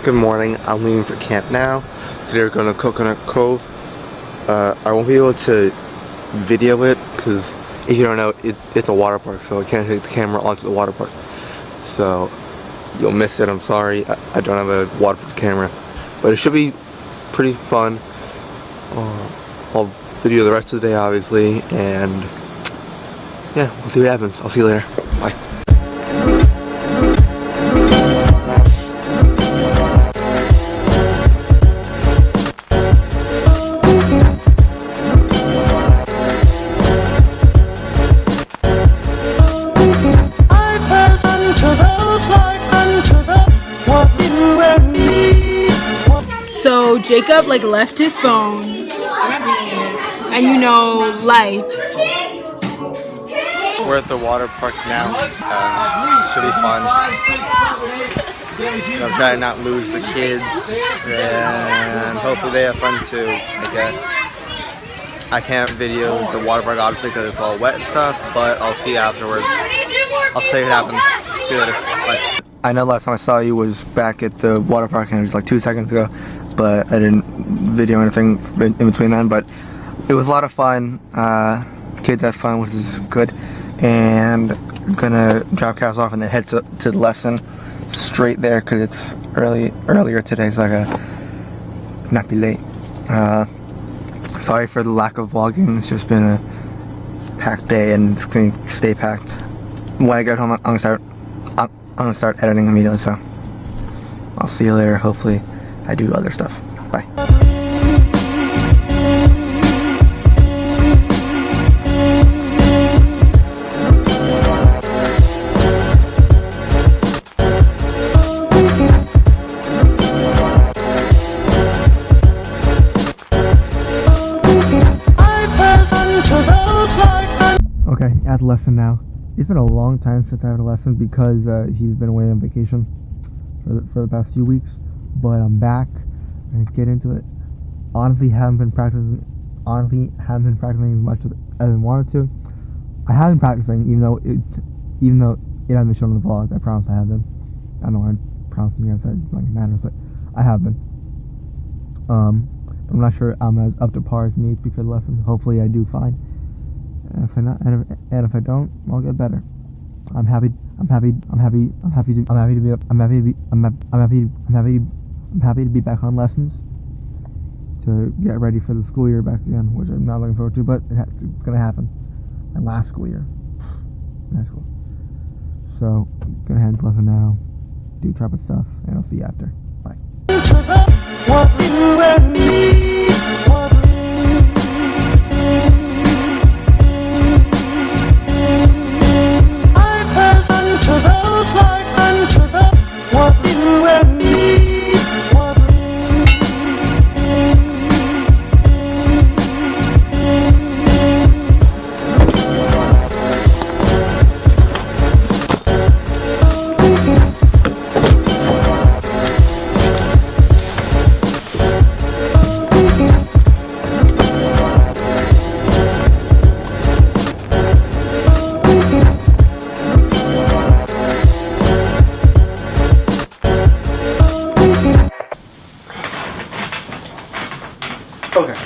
Good morning. I'm leaving for camp now. Today we're going to Coconut Cove. I won't be able to video it because if you don't know, it's a water park, so I can't take the camera onto the water park. So you'll miss it. I'm sorry. I don't have a waterproof camera, but it should be pretty fun. I'll video the rest of the day, obviously, and yeah, we'll see what happens. I'll see you later. Bye. So Jacob left his phone, and life. We're at the water park now. Should be fun. I'm trying to not lose the kids, and hopefully they have fun too, I guess. I can't video the water park obviously because it's all wet and stuff, but I'll see you afterwards. I'll tell you what happens. See you later. Bye. I know last time I saw you was back at the water park and it was like 2 seconds ago, but I didn't video anything in between then, but it was a lot of fun. Kids had fun, which is good, and I'm gonna drop Cass off and then head to the lesson straight there because it's earlier today, so I gotta not be late. Sorry for the lack of vlogging. It's just been a packed day and it's gonna stay packed. When I get home, I'm gonna start editing immediately, so I'll see you later. Hopefully I do other stuff. Bye. Okay, at lesson now. It's been a long time since I had a lesson because he's been away on vacation for the past few weeks. But I'm back and get into it. Honestly, haven't been practicing as much as I wanted to. I have been practicing, even though it hasn't been shown in the vlog. I promise I have been. I don't know why I'm promising you guys that it matters, but I have been. I'm not sure I'm as up to par as needs because of the lesson. Hopefully, I do fine. And if I don't, I'll get better. I'm happy to be back on lessons to get ready for the school year back again, which I'm not looking forward to, but it's gonna happen. And last school year, next school. So gonna head to lesson now, do trumpet stuff, and I'll see you after. Bye. Okay,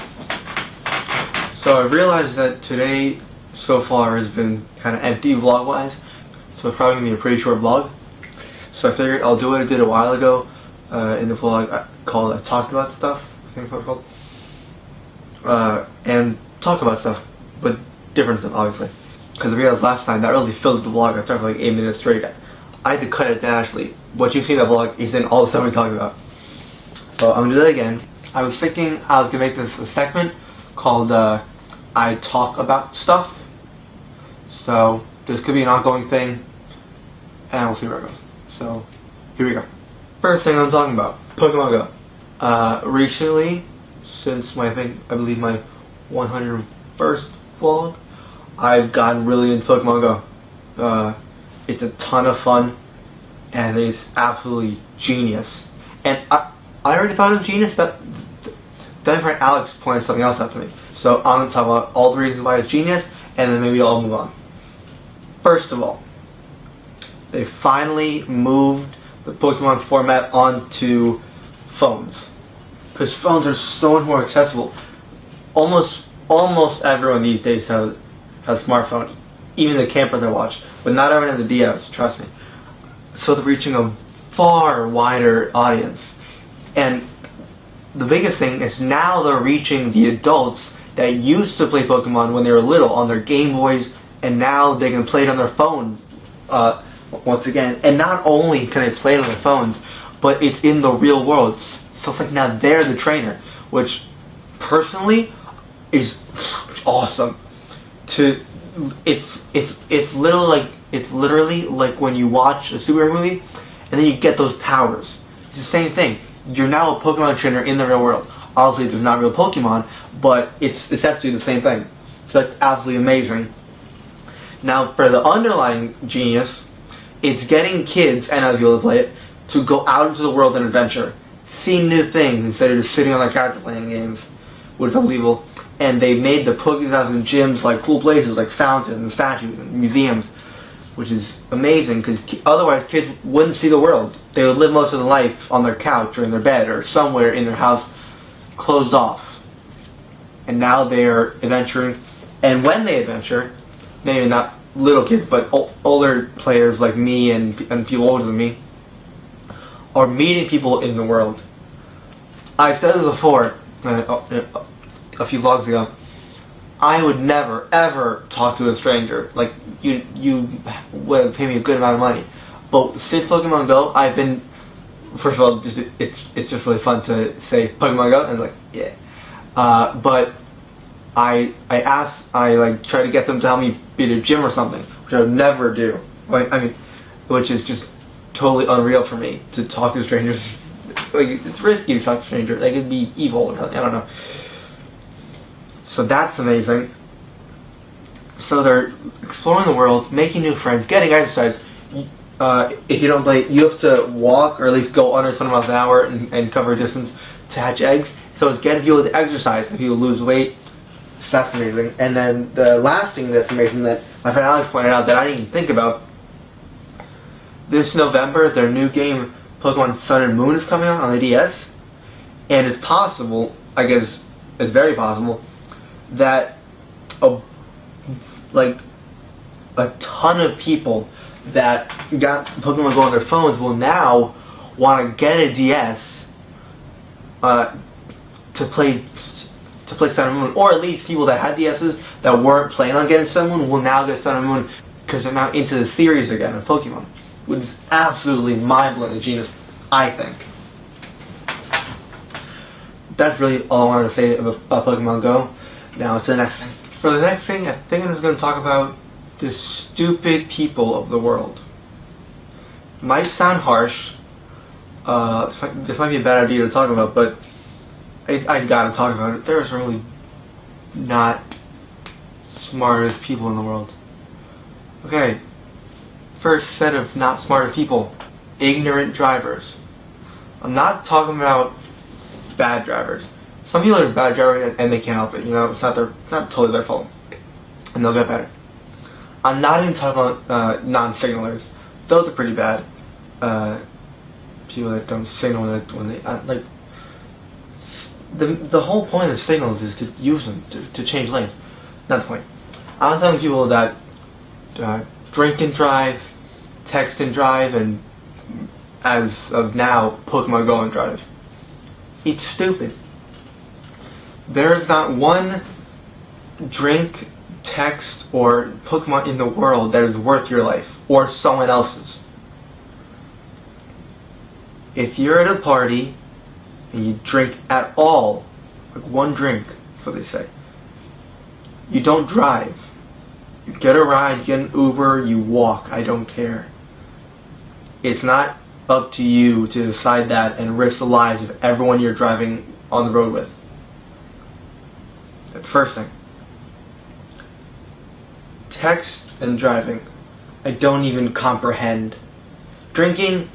so I realized that today so far has been kind of empty vlog wise, so it's probably going to be a pretty short vlog. So I figured I'll do what I did a while ago in the vlog I talked about stuff, I think that's what it's called, and talk about stuff, but different stuff obviously, because I realized last time that really filled the vlog. I started for like 8 minutes straight. I had to cut it down actually. What you see in that vlog is in all the stuff we talked about. So I'm going to do that again. I was thinking I was going to make this a segment called I Talk About Stuff. So this could be an ongoing thing, and we'll see where it goes. So here we go. First thing I'm talking about, Pokemon Go. Recently, since I believe my 101st vlog, I've gotten really into Pokemon Go. It's a ton of fun, and it's absolutely genius. And I already thought it was genius. Then my friend Alex pointed something else out to me. So I'm going to talk about all the reasons why it's genius, and then maybe I'll move on. First of all, they finally moved the Pokemon format onto phones, because phones are so much more accessible. Almost everyone these days has a smartphone, even the campers I watch, but not everyone has a DS. Trust me. So they're reaching a far wider audience, and the biggest thing is now they're reaching the adults that used to play Pokemon when they were little on their Game Boys, and now they can play it on their phones once again. And not only can they play it on their phones, but it's in the real world. So it's like now they're the trainer, which personally is awesome. It's literally like when you watch a superhero movie and then you get those powers. It's the same thing. You're now a Pokemon trainer in the real world. Obviously, there's not real Pokemon, but it's essentially the same thing. So that's absolutely amazing. Now, for the underlying genius, it's getting kids and other people to play it to go out into the world and adventure, see new things instead of just sitting on their couch playing games, which is unbelievable. And they made the Pokéstops and gyms like cool places, like fountains and statues and museums, which is amazing because otherwise kids wouldn't see the world. They would live most of their life on their couch or in their bed or somewhere in their house, closed off. And now they are adventuring, and when they adventure, maybe not little kids, but older players like me and people older than me, are meeting people in the world. I said this before, a few vlogs ago, I would never ever talk to a stranger. Like you would pay me a good amount of money, but since Pokemon Go, I've been, first of all, it's just really fun to say Pokemon Go and like yeah, but I try to get them to help me be at a gym or something, which I would never do. Like I mean, which is just totally unreal for me to talk to strangers. Like it's risky to talk to strangers. They could be evil or something. I don't know. So that's amazing. So they're exploring the world, making new friends, getting exercise. If you don't play, you have to walk or at least go under 20 miles an hour and cover a distance to hatch eggs. So it's getting people to exercise and people lose weight. So that's amazing. And then the last thing that's amazing that my friend Alex pointed out that I didn't even think about. This November, their new game, Pokemon Sun and Moon, is coming out on the DS. And it's possible, I guess it's very possible, that a ton of people that got Pokemon Go on their phones will now want to get a DS to play Sun and Moon, or at least people that had DSs that weren't planning on getting Sun and Moon will now get Sun and Moon because they're now into the series again of Pokemon, which is absolutely mind-blowing genius, I think. That's really all I wanted to say about Pokemon Go. Now to the next thing. For the next thing, I think I'm just going to talk about the stupid people of the world. Might sound harsh. This might be a bad idea to talk about, but I gotta talk about it. There's really not smartest people in the world. Okay, first set of not smartest people. Ignorant drivers. I'm not talking about bad drivers. Some people are bad drivers and they can't help it. You know, it's not totally their fault, and they'll get better. I'm not even talking about non-signalers. Those are pretty bad. People that don't signal when they like. The whole point of signals is to use them to change lanes. Not the point. I'm telling people that drink and drive, text and drive, and as of now, Pokemon Go and drive. It's stupid. There is not one drink, text, or Pokemon in the world that is worth your life or someone else's. If you're at a party and you drink at all, like one drink, that's what they say, you don't drive. You get a ride, you get an Uber, you walk, I don't care. It's not up to you to decide that and risk the lives of everyone you're driving on the road with. That's the first thing. Text and driving, I don't even comprehend. Drinking,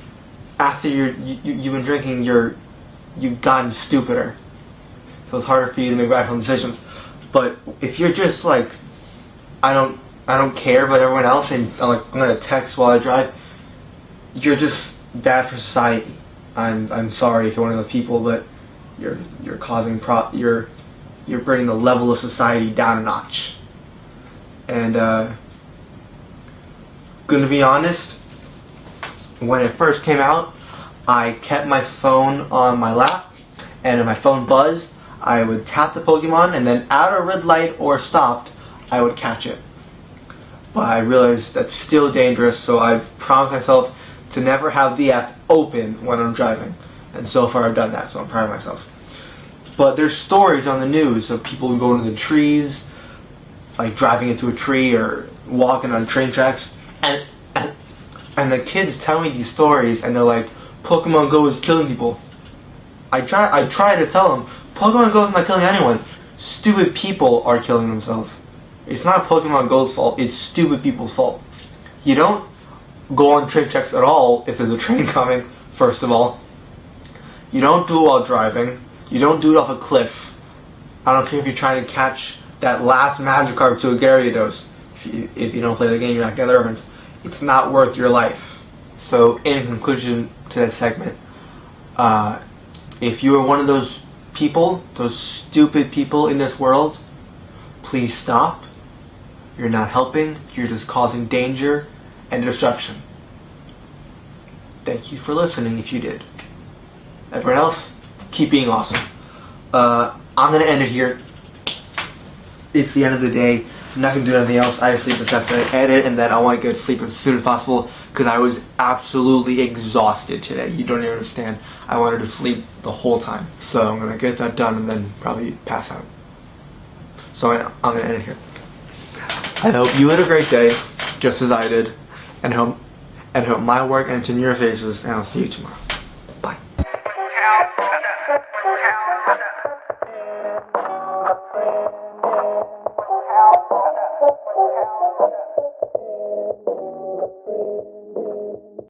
after you've been drinking, you've gotten stupider. So it's harder for you to make rational decisions. But if you're just like, I don't care about everyone else, and I'm gonna text while I drive, you're just bad for society. I'm sorry if you're one of those people, but you're causing you're bringing the level of society down a notch. And gonna be honest, when it first came out, I kept my phone on my lap, and if my phone buzzed, I would tap the Pokemon, and then at a red light or stopped, I would catch it. But I realized that's still dangerous, so I've promised myself to never have the app open when I'm driving. And so far I've done that, so I'm proud of myself. But there's stories on the news of people who go into the trees, like driving into a tree or walking on train tracks, and the kids tell me these stories, and they're like, Pokemon Go is killing people. I try to tell them, Pokemon Go is not killing anyone. Stupid people are killing themselves. It's not Pokemon Go's fault, it's stupid people's fault. You don't go on train tracks at all if there's a train coming, first of all. You don't do it while driving. You don't do it off a cliff. I don't care if you're trying to catch that last Magikarp to a Gyarados. If you don't play the game, you're not getting urban. It's not worth your life. So, in conclusion to this segment, if you are one of those people, those stupid people in this world, please stop. You're not helping. You're just causing danger and destruction. Thank you for listening if you did. Everyone else, keep being awesome. I'm going to end it here. It's the end of the day. I'm not going to do anything else. I have sleep and stuff to edit, and then I want to go to sleep as soon as possible because I was absolutely exhausted today. You don't even understand. I wanted to sleep the whole time. So I'm going to get that done and then probably pass out. So I'm going to end it here. I hope you had a great day, just as I did, and hope my work ends in your faces, and I'll see you tomorrow. Bye.